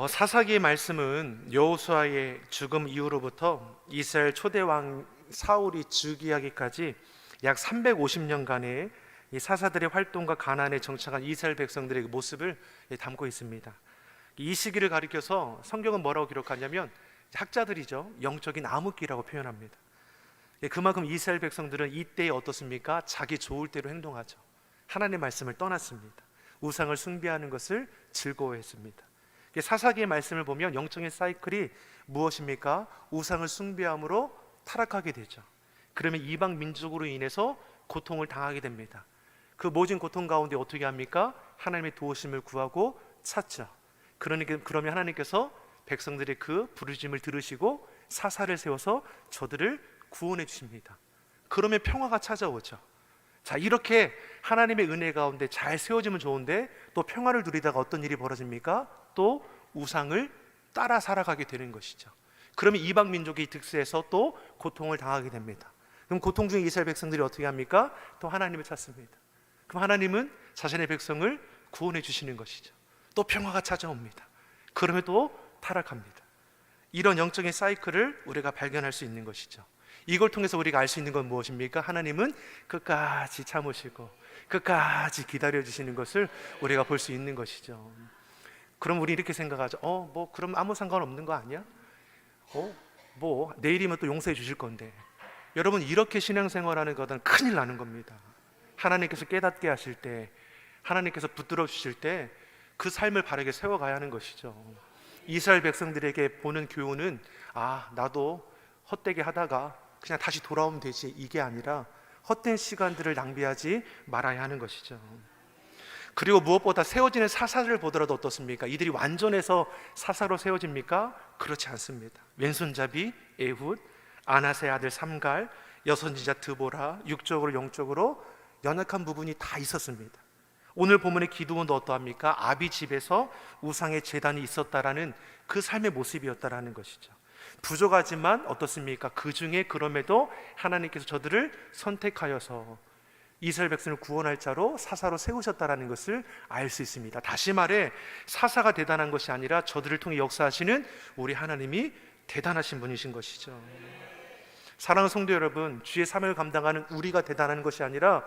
사사기의 말씀은 여호수아의 죽음 이후로부터 이스라엘 초대 왕 사울이 즉위하기까지 약 350년간의 이 사사들의 활동과 가나안에 정착한 이스라엘 백성들의 모습을 담고 있습니다. 이 시기를 가리켜서 성경은 뭐라고 기록하냐면, 학자들이죠, 영적인 암흑기라고 표현합니다. 그만큼 이스라엘 백성들은 이때에 어떻습니까? 자기 좋을 대로 행동하죠. 하나님의 말씀을 떠났습니다. 우상을 숭배하는 것을 즐거워했습니다. 사사기의 말씀을 보면 영적인 사이클이 무엇입니까? 우상을 숭배함으로 타락하게 되죠. 그러면 이방 민족으로 인해서 고통을 당하게 됩니다. 그 모진 고통 가운데 어떻게 합니까? 하나님의 도우심을 구하고 찾죠. 그러면 하나님께서 백성들의 그 부르짖음을 들으시고 사사를 세워서 저들을 구원해 주십니다. 그러면 평화가 찾아오죠. 자, 이렇게 하나님의 은혜 가운데 잘 세워지면 좋은데, 또 평화를 누리다가 어떤 일이 벌어집니까? 또 우상을 따라 살아가게 되는 것이죠. 그러면 이방 민족이 득세해서 또 고통을 당하게 됩니다. 그럼 고통 중에 이스라엘 백성들이 어떻게 합니까? 또 하나님을 찾습니다. 그럼 하나님은 자신의 백성을 구원해 주시는 것이죠. 또 평화가 찾아옵니다. 그러면 또 타락합니다. 이런 영적인 사이클을 우리가 발견할 수 있는 것이죠. 이걸 통해서 우리가 알 수 있는 건 무엇입니까? 하나님은 끝까지 참으시고 끝까지 기다려주시는 것을 우리가 볼 수 있는 것이죠. 그럼 우리 이렇게 생각하죠. 그럼 아무 상관없는 거 아니야? 내일이면 또 용서해 주실 건데. 여러분, 이렇게 신앙생활하는 것은 큰일 나는 겁니다. 하나님께서 깨닫게 하실 때, 하나님께서 붙들어 주실 때 그 삶을 바르게 세워가야 하는 것이죠. 이스라엘 백성들에게 보는 교훈은, 나도 헛되게 하다가 그냥 다시 돌아오면 되지, 이게 아니라 헛된 시간들을 낭비하지 말아야 하는 것이죠. 그리고 무엇보다 세워지는 사사를 보더라도 어떻습니까? 이들이 완전해서 사사로 세워집니까? 그렇지 않습니다. 왼손잡이 에훗, 아나세의 아들 삼갈, 여선지자 드보라, 육적으로 영적으로 연약한 부분이 다 있었습니다. 오늘 본문의 기드온도 어떠합니까? 아비 집에서 우상의 제단이 있었다라는 그 삶의 모습이었다라는 것이죠. 부족하지만 어떻습니까? 그 중에 그럼에도 하나님께서 저들을 선택하여서 이스라엘 백성을 구원할 자로 사사로 세우셨다라는 것을 알 수 있습니다. 다시 말해, 사사가 대단한 것이 아니라 저들을 통해 역사하시는 우리 하나님이 대단하신 분이신 것이죠. 사랑하는 성도 여러분, 주의 사명을 감당하는 우리가 대단한 것이 아니라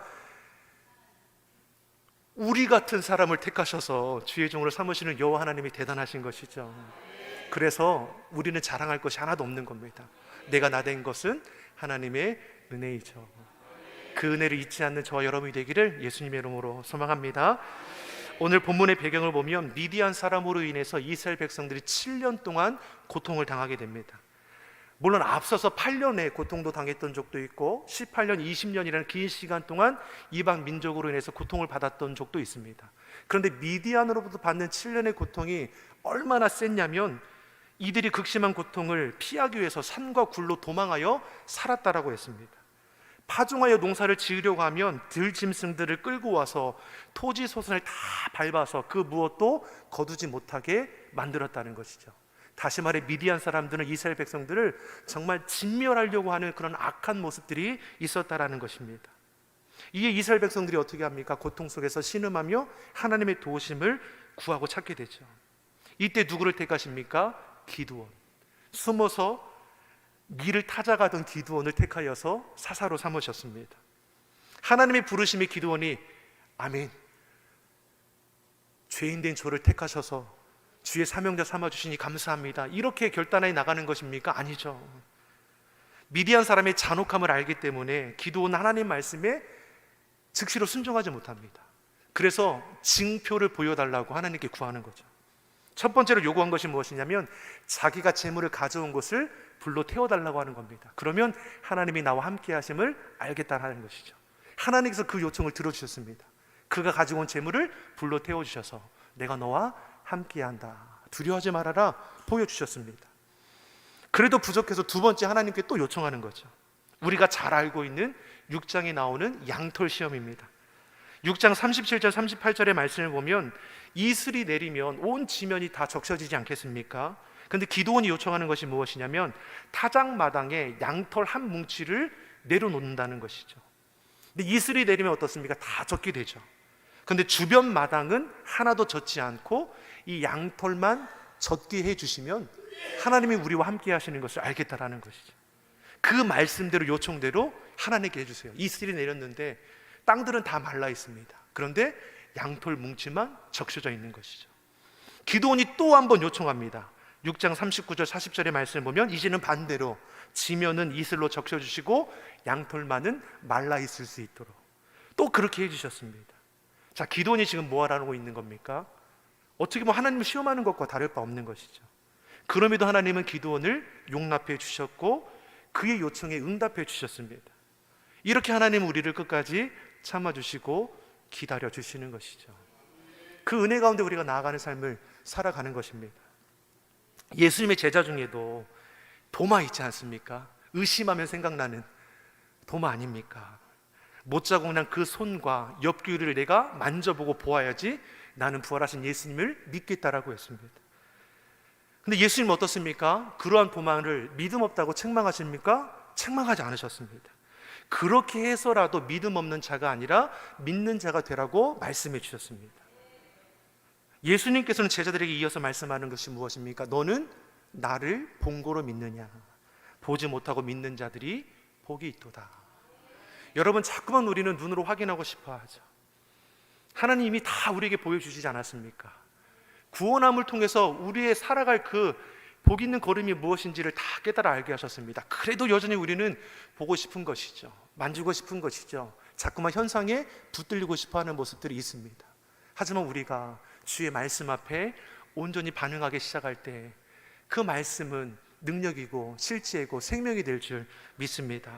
우리 같은 사람을 택하셔서 주의 종으로 삼으시는 여호와 하나님이 대단하신 것이죠. 그래서 우리는 자랑할 것이 하나도 없는 겁니다. 내가 나 된 것은 하나님의 은혜이죠. 그 은혜를 잊지 않는 저와 여러분이 되기를 예수님의 이름으로 소망합니다. 오늘 본문의 배경을 보면 미디안 사람으로 인해서 이스라엘 백성들이 7년 동안 고통을 당하게 됩니다. 물론 앞서서 8년의 고통도 당했던 적도 있고 18년, 20년이라는 긴 시간 동안 이방 민족으로 인해서 고통을 받았던 적도 있습니다. 그런데 미디안으로부터 받는 7년의 고통이 얼마나 셌냐면, 이들이 극심한 고통을 피하기 위해서 산과 굴로 도망하여 살았다라고 했습니다. 파종하여 농사를 지으려고 하면 들짐승들을 끌고 와서 토지 소선을 다 밟아서 그 무엇도 거두지 못하게 만들었다는 것이죠. 다시 말해, 미디안 사람들은 이스라엘 백성들을 정말 진멸하려고 하는 그런 악한 모습들이 있었다라는 것입니다. 이에 이스라엘 백성들이 어떻게 합니까? 고통 속에서 신음하며 하나님의 도우심을 구하고 찾게 되죠. 이때 누구를 택하십니까? 기드온. 숨어서 밀을 타작하던 기드온을 택하여서 사사로 삼으셨습니다. 하나님의 부르심의 기드온이 아멘, 죄인된 저를 택하셔서 주의 사명자 삼아주시니 감사합니다, 이렇게 결단해 나가는 것입니까? 아니죠. 미디안 사람의 잔혹함을 알기 때문에 기드온은 하나님 말씀에 즉시로 순종하지 못합니다. 그래서 징표를 보여달라고 하나님께 구하는 거죠. 첫 번째로 요구한 것이 무엇이냐면, 자기가 재물을 가져온 것을 불로 태워달라고 하는 겁니다. 그러면 하나님이 나와 함께 하심을 알겠다는 것이죠. 하나님께서 그 요청을 들어주셨습니다. 그가 가지고 온 재물을 불로 태워주셔서 내가 너와 함께한다, 두려워하지 말아라 보여주셨습니다. 그래도 부족해서 두 번째 하나님께 또 요청하는 거죠. 우리가 잘 알고 있는 6장에 나오는 양털 시험입니다. 6장 37절 38절의 말씀을 보면 이슬이 내리면 온 지면이 다 적셔지지 않겠습니까? 그런데 기드온이 요청하는 것이 무엇이냐면, 타작마당에 양털 한 뭉치를 내려놓는다는 것이죠. 근데 이슬이 내리면 어떻습니까? 다 젖게 되죠. 그런데 주변 마당은 하나도 젖지 않고 이 양털만 젖게 해주시면 하나님이 우리와 함께 하시는 것을 알겠다라는 것이죠. 그 말씀대로 요청대로 하나님께 해주세요. 이슬이 내렸는데 땅들은 다 말라 있습니다. 그런데 양털 뭉치만 적셔져 있는 것이죠. 기드온이 또 한 번 요청합니다. 6장 39절 40절의 말씀을 보면 이제는 반대로 지면은 이슬로 적셔주시고 양털만은 말라 있을 수 있도록 또 그렇게 해주셨습니다. 자, 기드온이 지금 뭐 하라고 있는 겁니까? 어떻게 보면 하나님을 시험하는 것과 다를 바 없는 것이죠. 그럼에도 하나님은 기드온을 용납해 주셨고 그의 요청에 응답해 주셨습니다. 이렇게 하나님은 우리를 끝까지 참아주시고 기다려 주시는 것이죠. 그 은혜 가운데 우리가 나아가는 삶을 살아가는 것입니다. 예수님의 제자 중에도 도마 있지 않습니까? 의심하면 생각나는 도마 아닙니까? 못 자고 그냥 그 손과 옆구리를 내가 만져보고 보아야지 나는 부활하신 예수님을 믿겠다라고 했습니다. 근데 예수님은 어떻습니까? 그러한 도마를 믿음 없다고 책망하십니까? 책망하지 않으셨습니다. 그렇게 해서라도 믿음 없는 자가 아니라 믿는 자가 되라고 말씀해 주셨습니다. 예수님께서는 제자들에게 이어서 말씀하는 것이 무엇입니까? 너는 나를 본고로 믿느냐? 보지 못하고 믿는 자들이 복이 있도다. 여러분, 자꾸만 우리는 눈으로 확인하고 싶어 하죠. 하나님이 다 우리에게 보여주시지 않았습니까? 구원함을 통해서 우리의 살아갈 그 복 있는 걸음이 무엇인지를 다 깨달아 알게 하셨습니다. 그래도 여전히 우리는 보고 싶은 것이죠. 만지고 싶은 것이죠. 자꾸만 현상에 붙들리고 싶어하는 모습들이 있습니다. 하지만 우리가 주의 말씀 앞에 온전히 반응하기 시작할 때 그 말씀은 능력이고 실제이고 생명이 될 줄 믿습니다.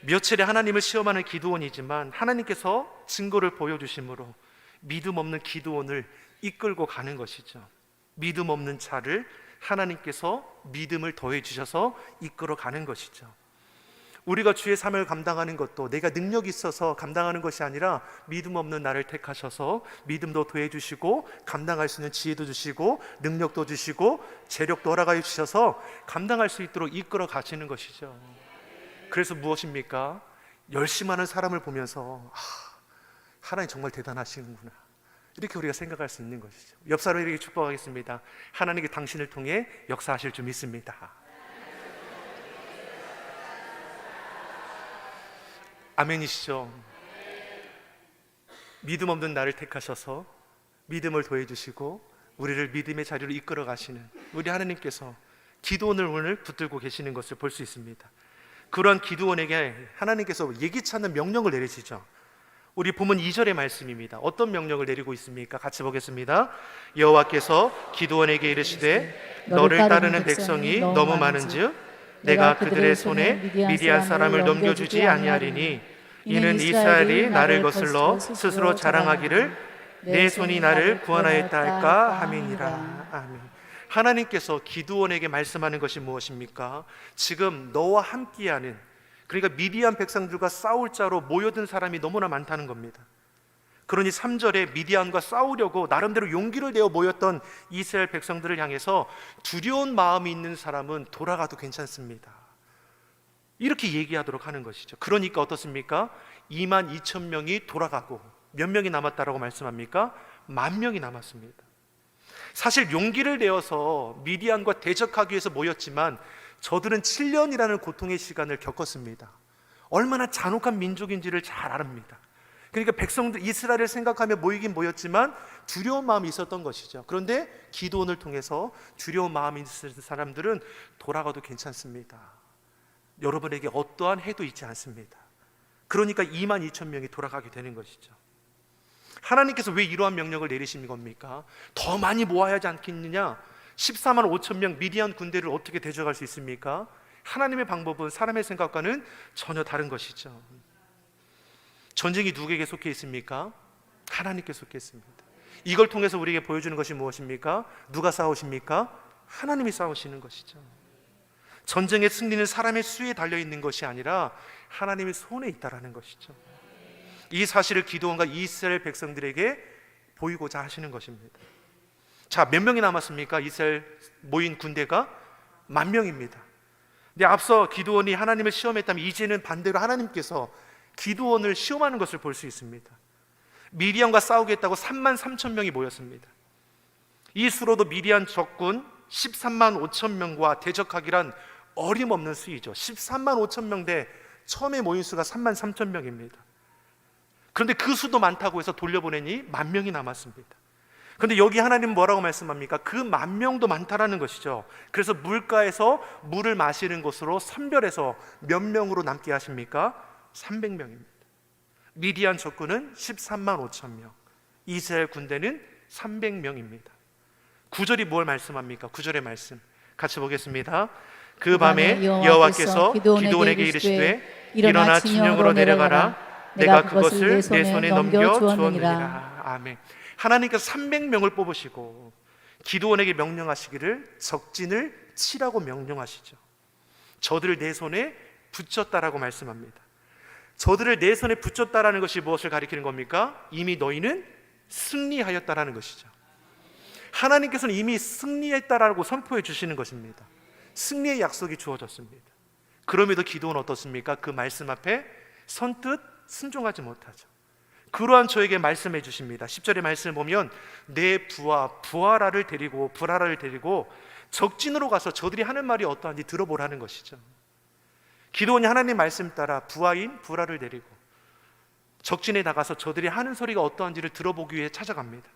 몇 차례 하나님을 시험하는 기드온이지만 하나님께서 증거를 보여주심으로 믿음 없는 기드온을 이끌고 가는 것이죠. 믿음 없는 자를 하나님께서 믿음을 더해 주셔서 이끌어 가는 것이죠. 우리가 주의 삶을 감당하는 것도 내가 능력이 있어서 감당하는 것이 아니라 믿음 없는 나를 택하셔서 믿음도 더해 주시고 감당할 수 있는 지혜도 주시고 능력도 주시고 재력도 허락하여 주셔서 감당할 수 있도록 이끌어 가시는 것이죠. 그래서 무엇입니까? 열심히 하는 사람을 보면서 하나님 정말 대단하시는구나, 이렇게 우리가 생각할 수 있는 것이죠. 옆 사람에게 축복하겠습니다. 하나님께 당신을 통해 역사하실 줄 믿습니다. 아멘이시죠? 믿음 없는 나를 택하셔서 믿음을 더해주시고 우리를 믿음의 자리로 이끌어 가시는 우리 하나님께서 기드온을 오늘 붙들고 계시는 것을 볼 수 있습니다. 그러한 기드온에게 하나님께서 예기치 않는 명령을 내리시죠. 우리 본문 2절의 말씀입니다. 어떤 명령을 내리고 있습니까? 같이 보겠습니다. 여호와께서 기드온에게 이르시되 너를 따르는 백성이 너무 많은즉 내가 그들의 손에 미디안 사람을 넘겨주지 아니하리니 이는 이스라엘이 나를 거슬러 스스로 자랑하기를 내 손이 나를 구원하였다 할까 함이니라. 아멘. 하나님께서 기드온에게 말씀하는 것이 무엇입니까? 지금 너와 함께하는, 그러니까 미디안 백성들과 싸울 자로 모여든 사람이 너무나 많다는 겁니다. 그러니 3절에 미디안과 싸우려고 나름대로 용기를 내어 모였던 이스라엘 백성들을 향해서 두려운 마음이 있는 사람은 돌아가도 괜찮습니다, 이렇게 얘기하도록 하는 것이죠. 그러니까 어떻습니까? 22,000명이 돌아가고 몇 명이 남았다라고 말씀합니까? 10,000명이 남았습니다. 사실 용기를 내어서 미디안과 대적하기 위해서 모였지만 저들은 7년이라는 고통의 시간을 겪었습니다. 얼마나 잔혹한 민족인지를 잘 압니다. 그러니까 백성들, 이스라엘을 생각하며 모이긴 모였지만 두려운 마음이 있었던 것이죠. 그런데 기드온을 통해서 두려운 마음이 있는 사람들은 돌아가도 괜찮습니다, 여러분에게 어떠한 해도 있지 않습니다. 그러니까 22,000명이 돌아가게 되는 것이죠. 하나님께서 왜 이러한 명령을 내리신 겁니까? 더 많이 모아야 하지 않겠느냐? 14만 5천 명 미디안 군대를 어떻게 대적할 수 있습니까? 하나님의 방법은 사람의 생각과는 전혀 다른 것이죠. 전쟁이 누구에게 속해 있습니까? 하나님께 속해 있습니다. 이걸 통해서 우리에게 보여주는 것이 무엇입니까? 누가 싸우십니까? 하나님이 싸우시는 것이죠. 전쟁의 승리는 사람의 수에 달려있는 것이 아니라 하나님의 손에 있다라는 것이죠. 이 사실을 기드온과 이스라엘 백성들에게 보이고자 하시는 것입니다. 자, 몇 명이 남았습니까? 이스라엘 모인 군대가 10,000명입니다. 근데 앞서 기드온이 하나님을 시험했다면 이제는 반대로 하나님께서 기드온을 시험하는 것을 볼 수 있습니다. 미디안과 싸우겠다고 33,000명이 모였습니다. 이 수로도 미디안 적군 13만 5천 명과 대적하기란 어림없는 수이죠. 13만 5천 명대 처음에 모인 수가 3만 3천 명입니다. 그런데 그 수도 많다고 해서 돌려보내니 10,000명이 남았습니다. 그런데 여기 하나님 뭐라고 말씀합니까? 그 10,000명도 많다라는 것이죠. 그래서 물가에서 물을 마시는 곳으로 선별해서 몇 명으로 남게 하십니까? 300명입니다. 미디안 적군은 13만 5천 명, 이스라엘 군대는 300명입니다. 9절이 뭘 말씀합니까? 9절의 말씀 같이 보겠습니다. 그 밤에 여호와께서 기드온에게 이르시되 일어나 진영으로 내려가라. 내가 그것을 내 손에 넘겨 주었느니라. 아멘. 하나님께서 300명을 뽑으시고 기드온에게 명령하시기를 적진을 치라고 명령하시죠. 저들을 내 손에 붙였다라고 말씀합니다. 저들을 내 손에 붙였다라는 것이 무엇을 가리키는 겁니까? 이미 너희는 승리하였다라는 것이죠. 하나님께서는 이미 승리했다라고 선포해 주시는 것입니다. 승리의 약속이 주어졌습니다. 그럼에도 기도는 어떻습니까? 그 말씀 앞에 선뜻 순종하지 못하죠. 그러한 저에게 말씀해 주십니다. 10절의 말씀을 보면 내 부하라를 데리고 적진으로 가서 저들이 하는 말이 어떠한지 들어보라는 것이죠. 기도원이 하나님 말씀 따라 부하를 데리고 적진에 나가서 저들이 하는 소리가 어떠한지를 들어보기 위해 찾아갑니다.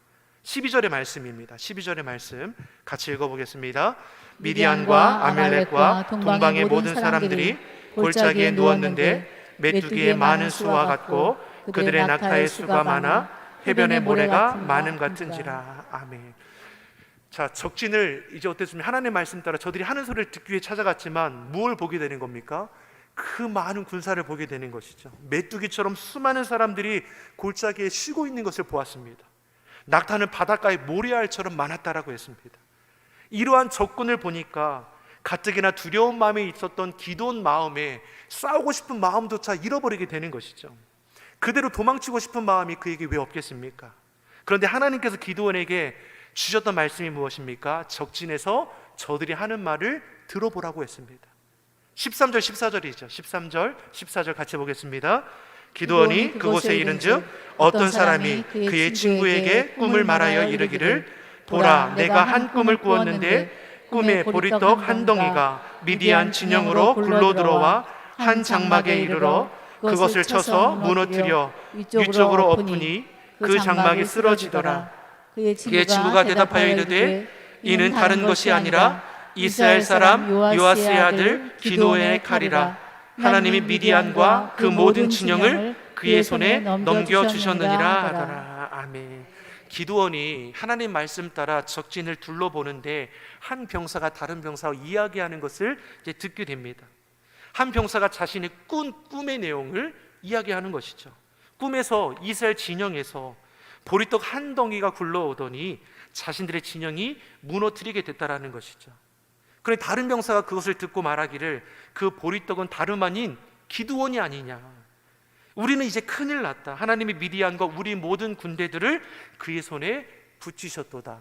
12절의 말씀입니다. 12절의 말씀 같이 읽어보겠습니다. 미디안과 아멜렉과 동방의 모든 사람들이 골짜기에 누웠는데 메뚜기의 많은 수와 같고 그들의 낙타의 수가 많아 해변의 모래가 많음 같은지라. 아멘. 자, 적진을 이제 어땠습니까? 하나님의 말씀 따라 저들이 하는 소리를 듣기 위해 찾아갔지만 무엇을 보게 되는 겁니까? 그 많은 군사를 보게 되는 것이죠. 메뚜기처럼 수많은 사람들이 골짜기에 쉬고 있는 것을 보았습니다. 낙타는 바닷가에 모래알처럼 많았다라고 했습니다. 이러한 적군을 보니까 가뜩이나 두려운 마음에 있었던 기도원 마음에 싸우고 싶은 마음조차 잃어버리게 되는 것이죠. 그대로 도망치고 싶은 마음이 그에게 왜 없겠습니까? 그런데 하나님께서 기도원에게 주셨던 말씀이 무엇입니까? 적진에서 저들이 하는 말을 들어보라고 했습니다. 13절 14절이죠. 13절 14절 같이 보겠습니다. 기드온이 그곳에 이른즉 어떤 사람이 그의 친구에게 꿈을 말하여 이르기를 보라, 내가 한 꿈을 꾸었는데 꿈에 보리떡 한 덩이가 미디안 진영으로 굴러 들어와 한 장막에 이르러 그것을 쳐서 무너뜨려 위쪽으로 엎으니 그 장막이 쓰러지더라. 그의 친구가 대답하여 이르되 이는 다른 것이 아니라 이스라엘 사람 요아스의 아들 기드온의 칼이라. 하나님이 미디안과 그 모든 진영을 그의 손에 넘겨주셨느니라 하더라. 아멘. 기드온이 하나님 말씀 따라 적진을 둘러보는데 한 병사가 다른 병사와 이야기하는 것을 이제 듣게 됩니다. 한 병사가 자신의 꿈의 내용을 이야기하는 것이죠. 꿈에서 이스라엘 진영에서 보리떡 한 덩이가 굴러오더니 자신들의 진영이 무너뜨리게 됐다라는 것이죠. 그런데 다른 병사가 그것을 듣고 말하기를 그 보리떡은 다름 아닌 기드온이 아니냐. 우리는 이제 큰일 났다. 하나님이 미디안과 우리 모든 군대들을 그의 손에 붙이셨도다.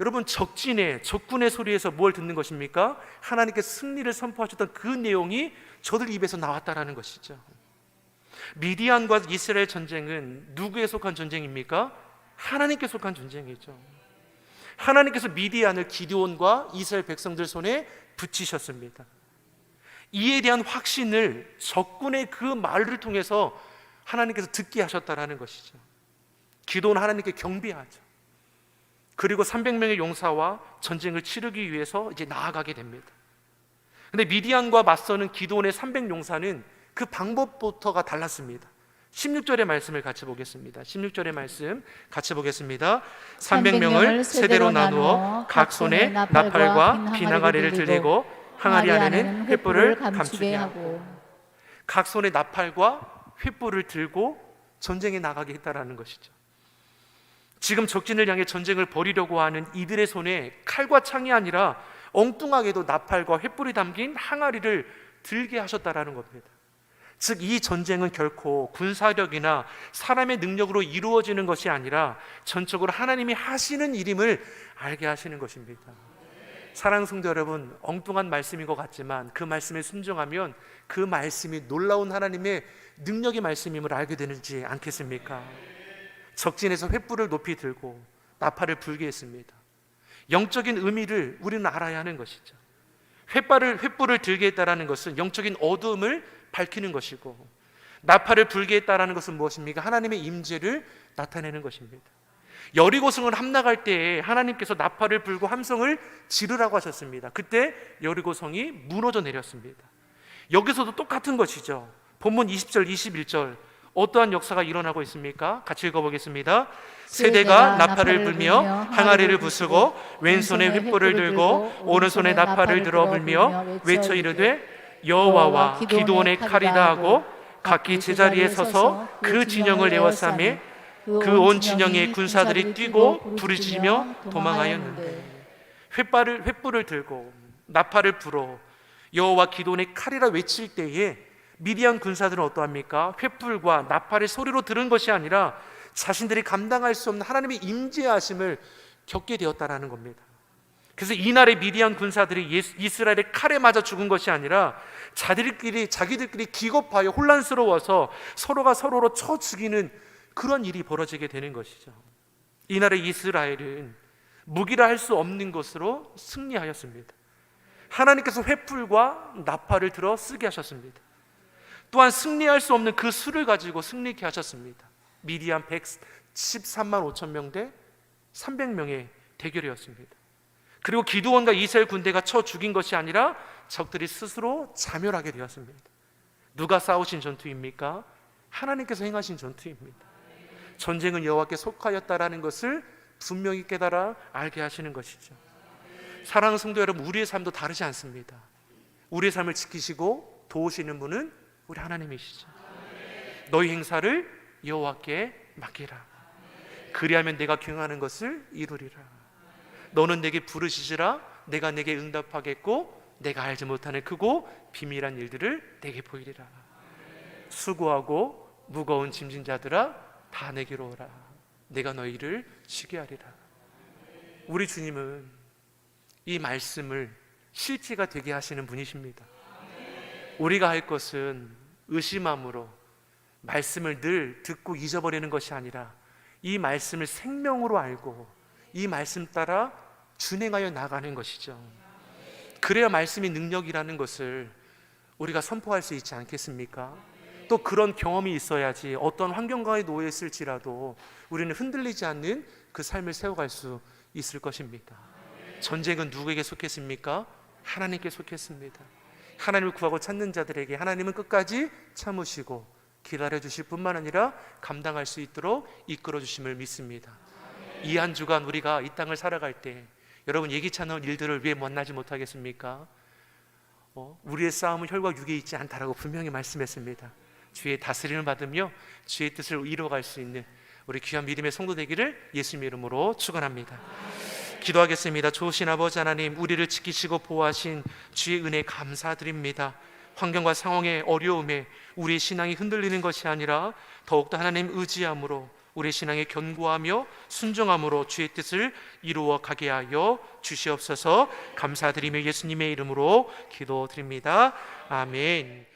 여러분, 적군의 소리에서 뭘 듣는 것입니까? 하나님께 승리를 선포하셨던 그 내용이 저들 입에서 나왔다라는 것이죠. 미디안과 이스라엘 전쟁은 누구에 속한 전쟁입니까? 하나님께 속한 전쟁이죠. 하나님께서 미디안을 기드온과 이스라엘 백성들 손에 붙이셨습니다. 이에 대한 확신을 적군의 그 말을 통해서 하나님께서 듣게 하셨다라는 것이죠. 기드온은 하나님께 경배하죠. 그리고 300명의 용사와 전쟁을 치르기 위해서 이제 나아가게 됩니다. 근데 미디안과 맞서는 기드온의 300용사는 그 방법부터가 달랐습니다. 16절의 말씀을 같이 보겠습니다. 16절의 말씀 같이 보겠습니다. 300명을 세대로 나누어 각 손에 나팔과 빈 항아리를 들리고 항아리 안에는 횃불을 감추게 하고, 각 손에 나팔과 횃불을 들고 전쟁에 나가게 했다라는 것이죠. 지금 적진을 향해 전쟁을 벌이려고 하는 이들의 손에 칼과 창이 아니라 엉뚱하게도 나팔과 횃불이 담긴 항아리를 들게 하셨다라는 겁니다. 즉, 이 전쟁은 결코 군사력이나 사람의 능력으로 이루어지는 것이 아니라 전적으로 하나님이 하시는 일임을 알게 하시는 것입니다. 사랑하는 성도 여러분, 엉뚱한 말씀인 것 같지만 그 말씀에 순종하면 그 말씀이 놀라운 하나님의 능력의 말씀임을 알게 되는지 않겠습니까? 적진에서 횃불을 높이 들고 나팔을 불게 했습니다. 영적인 의미를 우리는 알아야 하는 것이죠. 횃불을 들게 했다라는 것은 영적인 어둠을 밝히는 것이고, 나팔을 불게 했다라는 것은 무엇입니까? 하나님의 임재를 나타내는 것입니다. 여리고성을 함락할 때에 하나님께서 나팔을 불고 함성을 지르라고 하셨습니다. 그때 여리고성이 무너져 내렸습니다. 여기서도 똑같은 것이죠. 본문 20절 21절 어떠한 역사가 일어나고 있습니까? 같이 읽어보겠습니다. 세대가 나팔을 불며 항아리를 부수고 왼손에 횃불을 들고 오른손에 나팔을 들어 불며 외쳐 이르되 여호와와 기드온의 칼이다 하고 각기 제자리에 서서 그 진영을 에워싸매 그 온 진영의 군사들이 뛰고 부르짖으며 도망하였는데, 횃불을 들고 나팔을 불어 여호와 기드온의 칼이라 외칠 때에 미디안 군사들은 어떠합니까? 횃불과 나팔의 소리로 들은 것이 아니라 자신들이 감당할 수 없는 하나님의 임재하심을 겪게 되었다라는 겁니다. 그래서 이날의 미디안 군사들이 이스라엘의 칼에 맞아 죽은 것이 아니라 자기들끼리 기겁하여 혼란스러워서 서로가 서로로 쳐 죽이는 그런 일이 벌어지게 되는 것이죠. 이날의 이스라엘은 무기라 할 수 없는 것으로 승리하였습니다. 하나님께서 횃불과 나팔을 들어 쓰게 하셨습니다. 또한 승리할 수 없는 그 수를 가지고 승리케 하셨습니다. 미디안 113만 5천 명 대 300명의 대결이었습니다. 그리고 기드온과 이스라엘 군대가 쳐 죽인 것이 아니라 적들이 스스로 자멸하게 되었습니다. 누가 싸우신 전투입니까? 하나님께서 행하신 전투입니다. 전쟁은 여호와께 속하였다라는 것을 분명히 깨달아 알게 하시는 것이죠. 사랑하는 성도 여러분, 우리의 삶도 다르지 않습니다. 우리의 삶을 지키시고 도우시는 분은 우리 하나님이시죠. 너희 행사를 여호와께 맡기라. 그리하면 내가 경영하는 것을 이루리라. 너는 내게 부르시지라. 내가 내게 응답하겠고 내가 알지 못하는 크고 비밀한 일들을 내게 보이리라. 수고하고 무거운 짐진 자들아 다 내게로 오라. 내가 너희를 쉬게 하리라. 우리 주님은 이 말씀을 실체가 되게 하시는 분이십니다. 우리가 할 것은 의심함으로 말씀을 늘 듣고 잊어버리는 것이 아니라 이 말씀을 생명으로 알고 이 말씀 따라 준행하여 나가는 것이죠. 그래야 말씀이 능력이라는 것을 우리가 선포할 수 있지 않겠습니까? 또 그런 경험이 있어야지 어떤 환경과에 놓여 있을지라도 우리는 흔들리지 않는 그 삶을 세워갈 수 있을 것입니다. 전쟁은 누구에게 속했습니까? 하나님께 속했습니다. 하나님을 구하고 찾는 자들에게 하나님은 끝까지 참으시고 기다려주실 뿐만 아니라 감당할 수 있도록 이끌어주심을 믿습니다. 이 한 주간 우리가 이 땅을 살아갈 때 여러분 예기치 않은 일들을 왜 만나지 못하겠습니까? 우리의 싸움은 혈과 육에 있지 않다라고 분명히 말씀했습니다. 주의 다스림을 받으며 주의 뜻을 이루어갈 수 있는 우리 귀한 믿음의 성도 되기를 예수님의 이름으로 축원합니다. 기도하겠습니다. 좋으신 아버지 하나님, 우리를 지키시고 보호하신 주의 은혜 감사드립니다. 환경과 상황의 어려움에 우리의 신앙이 흔들리는 것이 아니라 더욱더 하나님 의지함으로 우리의 신앙에 견고하며 순종함으로 주의 뜻을 이루어 가게 하여 주시옵소서. 감사드리며 예수님의 이름으로 기도드립니다. 아멘.